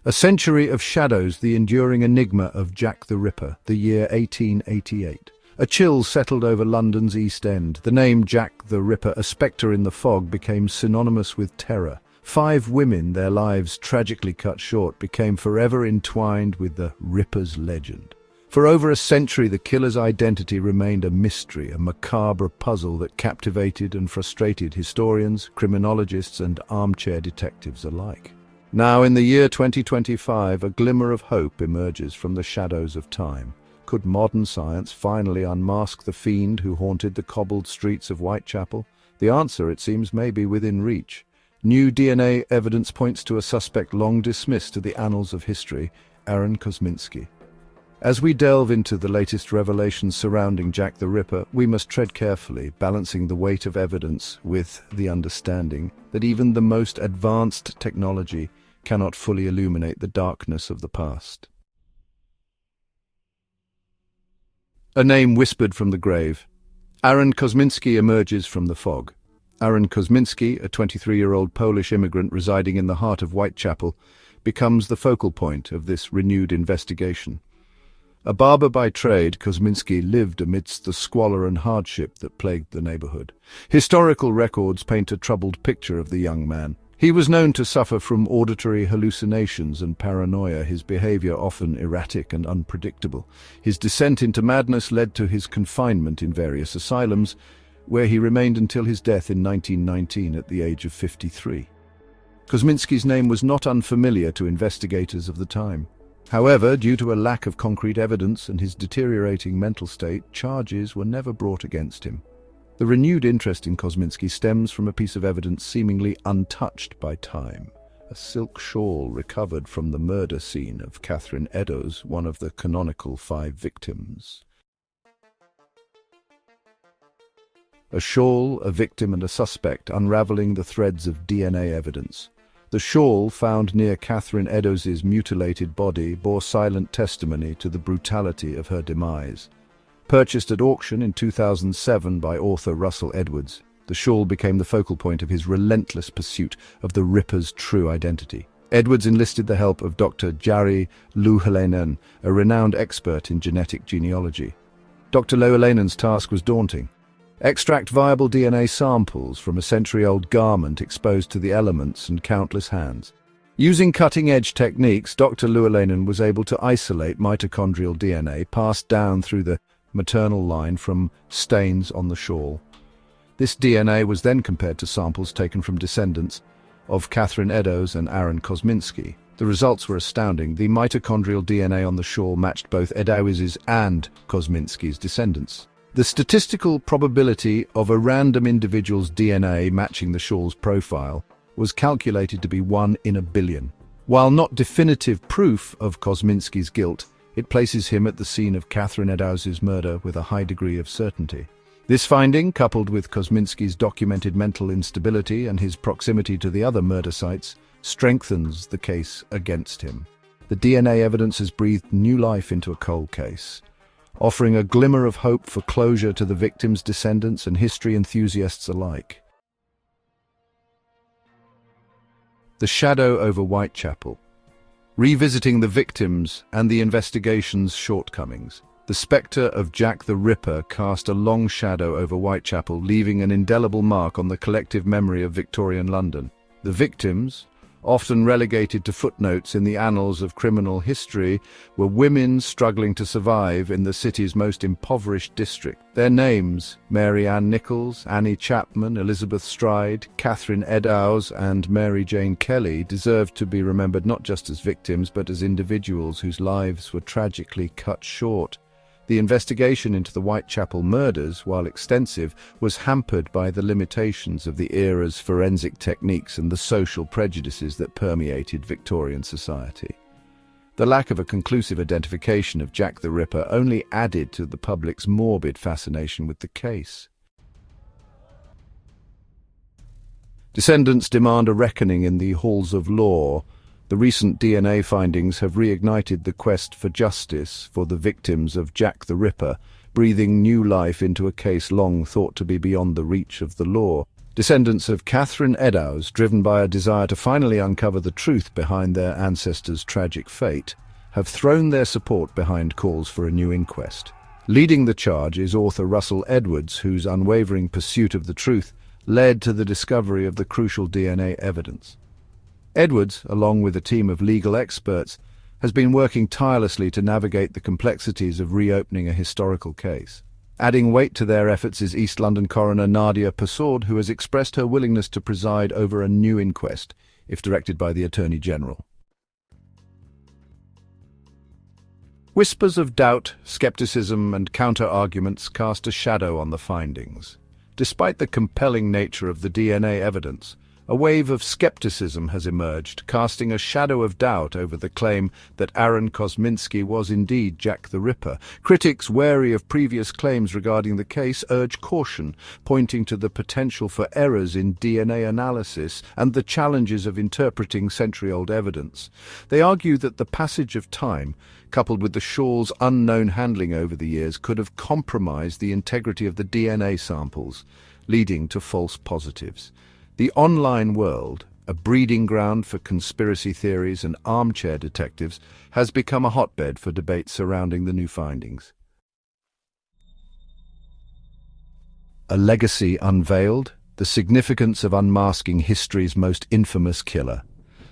A century of shadows, the enduring enigma of Jack the Ripper, the year 1888. A chill settled over London's East End. The name Jack the Ripper, a spectre in the fog, became synonymous with terror. 5 women, their lives tragically cut short, became forever entwined with the Ripper's legend. For over a century, the killer's identity remained a mystery, a macabre puzzle that captivated and frustrated historians, criminologists, and armchair detectives alike. Now, in the year 2025, a glimmer of hope emerges from the shadows of time. Could modern science finally unmask the fiend who haunted the cobbled streets of Whitechapel? The answer, it seems, may be within reach. New DNA evidence points to a suspect long dismissed to the annals of history, Aaron Kosminski. As we delve into the latest revelations surrounding Jack the Ripper, we must tread carefully, balancing the weight of evidence with the understanding that even the most advanced technology cannot fully illuminate the darkness of the past. A name whispered from the grave. Aaron Kosminski emerges from the fog. Aaron Kosminski, a 23-year-old Polish immigrant residing in the heart of Whitechapel, becomes the focal point of this renewed investigation. A barber by trade, Kosminski lived amidst the squalor and hardship that plagued the neighborhood. Historical records paint a troubled picture of the young man. He was known to suffer from auditory hallucinations and paranoia, his behavior often erratic and unpredictable. His descent into madness led to his confinement in various asylums, where he remained until his death in 1919 at the age of 53. Kosminski's name was not unfamiliar to investigators of the time. However, due to a lack of concrete evidence and his deteriorating mental state, charges were never brought against him. The renewed interest in Kosminski stems from a piece of evidence seemingly untouched by time. A silk shawl recovered from the murder scene of Catherine Eddowes, one of the canonical 5 victims. A shawl, a victim, and a suspect, unraveling the threads of DNA evidence. The shawl, found near Catherine Eddowes' mutilated body, bore silent testimony to the brutality of her demise. Purchased at auction in 2007 by author Russell Edwards, the shawl became the focal point of his relentless pursuit of the Ripper's true identity. Edwards enlisted the help of Dr. Jari Louhelainen, a renowned expert in genetic genealogy. Dr. Louhelainen's task was daunting. Extract viable DNA samples from a century-old garment exposed to the elements and countless hands. Using cutting-edge techniques, Dr. Louhelainen was able to isolate mitochondrial DNA passed down through the maternal line from stains on the shawl. This DNA was then compared to samples taken from descendants of Catherine Eddowes and Aaron Kosminski. The results were astounding. The mitochondrial DNA on the shawl matched both Eddowes' and Kosminski's descendants. The statistical probability of a random individual's DNA matching the shawl's profile was calculated to be 1 in a billion. While not definitive proof of Kosminski's guilt, it places him at the scene of Catherine Eddowes' murder with a high degree of certainty. This finding, coupled with Kosminski's documented mental instability and his proximity to the other murder sites, strengthens the case against him. The DNA evidence has breathed new life into a cold case, offering a glimmer of hope for closure to the victims' descendants and history enthusiasts alike. The shadow over Whitechapel. Revisiting the victims and the investigation's shortcomings, the spectre of Jack the Ripper cast a long shadow over Whitechapel, leaving an indelible mark on the collective memory of Victorian London. The victims, often relegated to footnotes in the annals of criminal history, were women struggling to survive in the city's most impoverished district. Their names, Mary Ann Nichols, Annie Chapman, Elizabeth Stride, Catherine Eddowes, and Mary Jane Kelly, deserved to be remembered not just as victims but as individuals whose lives were tragically cut short. The investigation into the Whitechapel murders, while extensive, was hampered by the limitations of the era's forensic techniques and the social prejudices that permeated Victorian society. The lack of a conclusive identification of Jack the Ripper only added to the public's morbid fascination with the case. Descendants demand a reckoning in the halls of law. The recent DNA findings have reignited the quest for justice for the victims of Jack the Ripper, breathing new life into a case long thought to be beyond the reach of the law. Descendants of Catherine Eddowes, driven by a desire to finally uncover the truth behind their ancestors' tragic fate, have thrown their support behind calls for a new inquest. Leading the charge is author Russell Edwards, whose unwavering pursuit of the truth led to the discovery of the crucial DNA evidence. Edwards, along with a team of legal experts, has been working tirelessly to navigate the complexities of reopening a historical case. Adding weight to their efforts is East London coroner Nadia Persaud, who has expressed her willingness to preside over a new inquest, if directed by the Attorney General. Whispers of doubt, skepticism, and counter-arguments cast a shadow on the findings. Despite the compelling nature of the DNA evidence, a wave of skepticism has emerged, casting a shadow of doubt over the claim that Aaron Kosminski was indeed Jack the Ripper. Critics, wary of previous claims regarding the case, urge caution, pointing to the potential for errors in DNA analysis and the challenges of interpreting century-old evidence. They argue that the passage of time, coupled with the Shaw's unknown handling over the years, could have compromised the integrity of the DNA samples, leading to false positives. The online world, a breeding ground for conspiracy theories and armchair detectives, has become a hotbed for debate surrounding the new findings. A legacy unveiled, the significance of unmasking history's most infamous killer.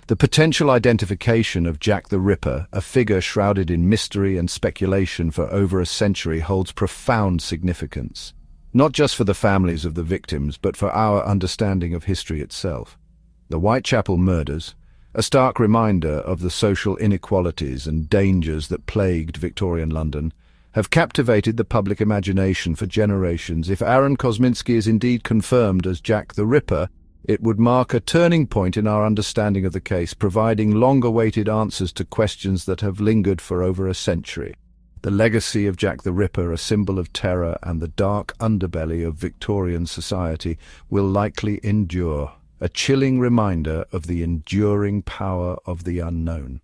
The potential identification of Jack the Ripper, a figure shrouded in mystery and speculation for over a century, holds profound significance. Not just for the families of the victims, but for our understanding of history itself. The Whitechapel murders, a stark reminder of the social inequalities and dangers that plagued Victorian London, have captivated the public imagination for generations. If Aaron Kosminski is indeed confirmed as Jack the Ripper, it would mark a turning point in our understanding of the case, providing long-awaited answers to questions that have lingered for over a century. The legacy of Jack the Ripper, a symbol of terror and the dark underbelly of Victorian society, will likely endure, a chilling reminder of the enduring power of the unknown.